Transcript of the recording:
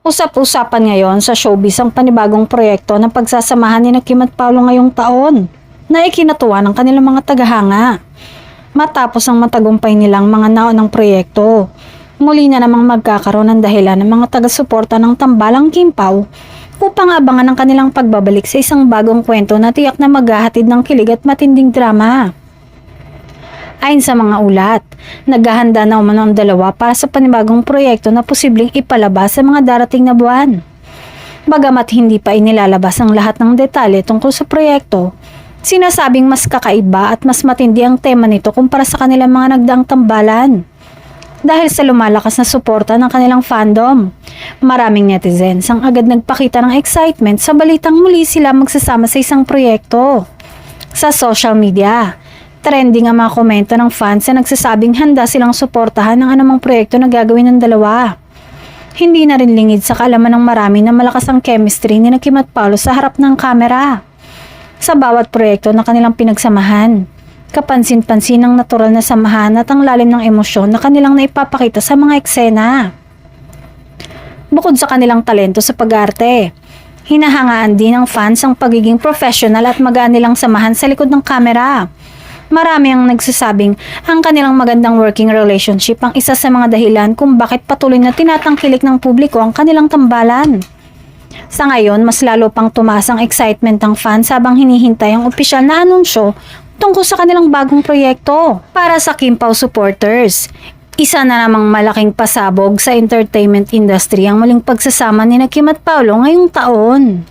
Usap-usapan ngayon sa showbiz ang panibagong proyekto ng pagsasamahan ni Kim at Paolo ngayong taon na ikinatuwa ng kanilang mga tagahanga. Matapos ang matagumpay nilang mga naunang proyekto, muli na namang magkakaroon ng dahilan ng mga taga-suporta ng Tambalang Kim Pao upang abangan ang kanilang pagbabalik sa isang bagong kwento na tiyak na maghahatid ng kilig at matinding drama. Ayon sa mga ulat, naghahanda na umano ang dalawa para sa panibagong proyekto na posibleng ipalabas sa mga darating na buwan. Bagamat hindi pa inilalabas ang lahat ng detalye tungkol sa proyekto, sinasabing mas kakaiba at mas matindi ang tema nito kumpara sa kanilang mga nagdaang tambalan. Dahil sa lumalakas na suporta ng kanilang fandom, maraming netizens ang agad nagpakita ng excitement sa balitang muli sila magsasama sa isang proyekto. Sa social media, trending ang mga komento ng fans na nagsasabing handa silang suportahan ng anumang proyekto na gagawin ng dalawa. Hindi na rin lingid sa kaalaman ng marami na malakas ang chemistry ni Kim at Paolo sa harap ng kamera. Sa bawat proyekto na kanilang pinagsamahan, kapansin-pansin ang natural na samahan at ang lalim ng emosyon na kanilang naipapakita sa mga eksena. Bukod sa kanilang talento sa pag-arte, hinahangaan din ng fans ang pagiging professional at magaan nilang samahan sa likod ng kamera. Marami ang nagsasabing ang kanilang magandang working relationship ang isa sa mga dahilan kung bakit patuloy na tinatangkilik ng publiko ang kanilang tambalan. Sa ngayon, mas lalo pang tumaas ang excitement ng fans habang hinihintay ang opisyal na anunsyo tungkol sa kanilang bagong proyekto. Para sa Kim Pao supporters, isa na namang malaking pasabog sa entertainment industry ang muling pagsasama ni Kim at Paolo ngayong taon.